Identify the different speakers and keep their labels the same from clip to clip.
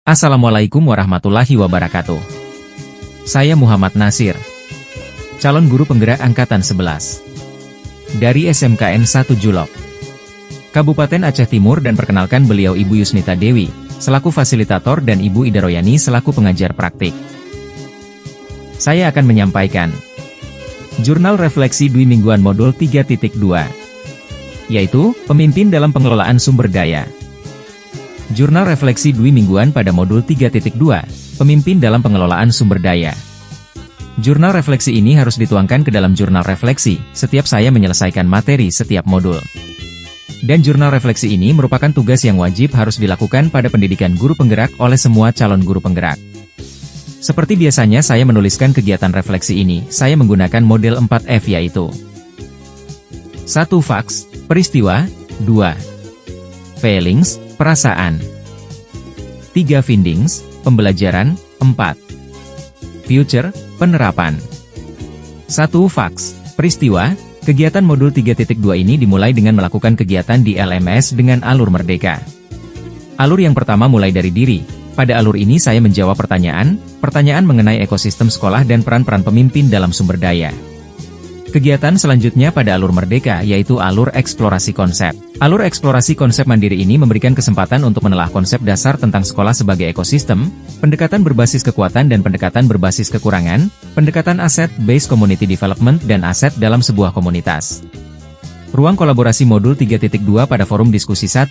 Speaker 1: Assalamualaikum warahmatullahi wabarakatuh. Saya Muhammad Nasir, calon guru penggerak Angkatan 11 dari SMKN 1 Julok, Kabupaten Aceh Timur, dan perkenalkan beliau Ibu Yusnita Dewi, selaku fasilitator, dan Ibu Ida Royani selaku pengajar praktik. Saya akan menyampaikan Jurnal Refleksi Dwi Mingguan Modul 3.2, yaitu Pemimpin dalam Pengelolaan Sumber Daya. Jurnal Refleksi Dwi Mingguan pada Modul 3.2, Pemimpin dalam Pengelolaan Sumber Daya. Jurnal refleksi ini harus dituangkan ke dalam jurnal refleksi setiap saya menyelesaikan materi setiap modul. Dan jurnal refleksi ini merupakan tugas yang wajib harus dilakukan pada pendidikan guru penggerak oleh semua calon guru penggerak. Seperti biasanya saya menuliskan kegiatan refleksi ini, saya menggunakan model 4F, yaitu 1. Facts, peristiwa. 2. Feelings, perasaan. 3. Findings, pembelajaran. 4. Future, penerapan. 1. Facts, peristiwa. Kegiatan modul 3.2 ini dimulai dengan melakukan kegiatan di LMS dengan alur merdeka. Alur yang pertama mulai dari diri. Pada alur ini saya menjawab pertanyaan mengenai ekosistem sekolah dan peran-peran pemimpin dalam sumber daya. Kegiatan selanjutnya pada alur merdeka yaitu alur eksplorasi konsep. Alur eksplorasi konsep mandiri ini memberikan kesempatan untuk menelaah konsep dasar tentang sekolah sebagai ekosistem, pendekatan berbasis kekuatan dan pendekatan berbasis kekurangan, pendekatan asset-based community development dan aset dalam sebuah komunitas. Ruang kolaborasi modul 3.2 pada forum diskusi 1.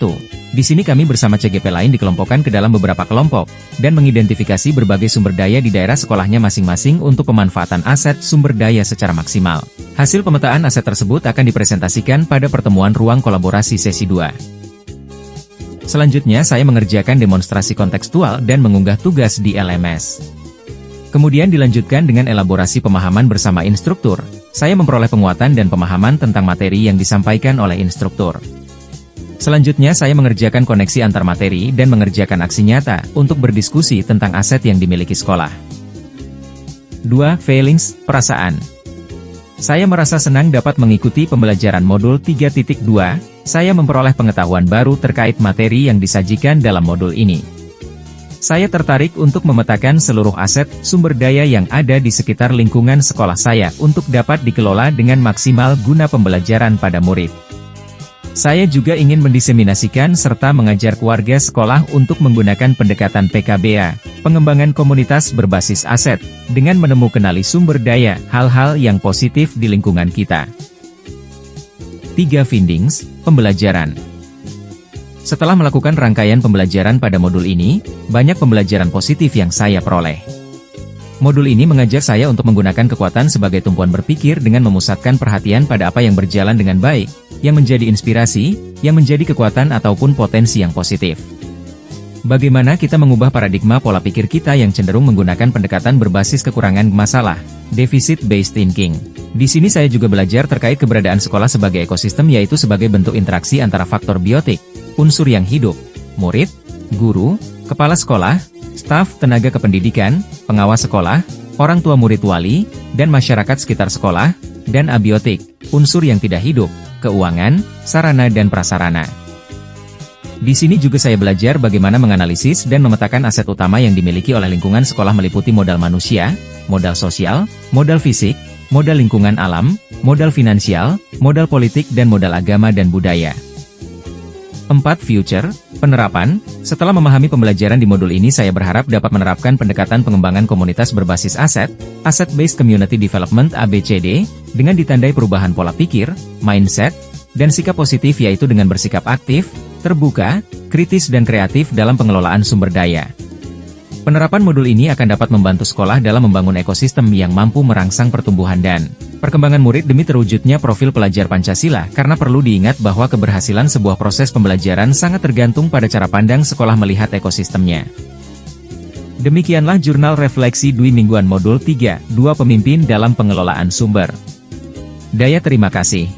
Speaker 1: Di sini kami bersama CGP lain dikelompokkan ke dalam beberapa kelompok, dan mengidentifikasi berbagai sumber daya di daerah sekolahnya masing-masing untuk pemanfaatan aset sumber daya secara maksimal. Hasil pemetaan aset tersebut akan dipresentasikan pada pertemuan ruang kolaborasi sesi 2. Selanjutnya saya mengerjakan demonstrasi kontekstual dan mengunggah tugas di LMS. Kemudian dilanjutkan dengan elaborasi pemahaman bersama instruktur. Saya memperoleh penguatan dan pemahaman tentang materi yang disampaikan oleh instruktur. Selanjutnya saya mengerjakan koneksi antar materi dan mengerjakan aksi nyata untuk berdiskusi tentang aset yang dimiliki sekolah. 2. Feelings, perasaan. Saya merasa senang dapat mengikuti pembelajaran modul 3.2, saya memperoleh pengetahuan baru terkait materi yang disajikan dalam modul ini. Saya tertarik untuk memetakan seluruh aset sumber daya yang ada di sekitar lingkungan sekolah saya untuk dapat dikelola dengan maksimal guna pembelajaran pada murid. Saya juga ingin mendiseminasikan serta mengajar keluarga sekolah untuk menggunakan pendekatan PKBA, pengembangan komunitas berbasis aset, dengan menemukan sumber daya, hal-hal yang positif di lingkungan kita. 3. Findings, pembelajaran. Setelah melakukan rangkaian pembelajaran pada modul ini, banyak pembelajaran positif yang saya peroleh. Modul ini mengajak saya untuk menggunakan kekuatan sebagai tumpuan berpikir dengan memusatkan perhatian pada apa yang berjalan dengan baik, yang menjadi inspirasi, yang menjadi kekuatan ataupun potensi yang positif. Bagaimana kita mengubah paradigma pola pikir kita yang cenderung menggunakan pendekatan berbasis kekurangan masalah, deficit-based thinking. Di sini saya juga belajar terkait keberadaan sekolah sebagai ekosistem, yaitu sebagai bentuk interaksi antara faktor biotik, unsur yang hidup, murid, guru, kepala sekolah, staf tenaga kependidikan, pengawas sekolah, orang tua murid wali, dan masyarakat sekitar sekolah, dan abiotik, unsur yang tidak hidup, keuangan, sarana dan prasarana. Di sini juga saya belajar bagaimana menganalisis dan memetakan aset utama yang dimiliki oleh lingkungan sekolah meliputi modal manusia, modal sosial, modal fisik, modal lingkungan alam, modal finansial, modal politik dan modal agama dan budaya. 4. Future, penerapan. Setelah memahami pembelajaran di modul ini, saya berharap dapat menerapkan pendekatan pengembangan komunitas berbasis aset, asset-based community development ABCD, dengan ditandai perubahan pola pikir, mindset, dan sikap positif, yaitu dengan bersikap aktif, terbuka, kritis dan kreatif dalam pengelolaan sumber daya. Penerapan modul ini akan dapat membantu sekolah dalam membangun ekosistem yang mampu merangsang pertumbuhan dan perkembangan murid demi terwujudnya profil pelajar Pancasila, karena perlu diingat bahwa keberhasilan sebuah proses pembelajaran sangat tergantung pada cara pandang sekolah melihat ekosistemnya. Demikianlah Jurnal Refleksi Dwi Mingguan Modul 3.2 Pemimpin dalam Pengelolaan Sumber Daya. Terima kasih.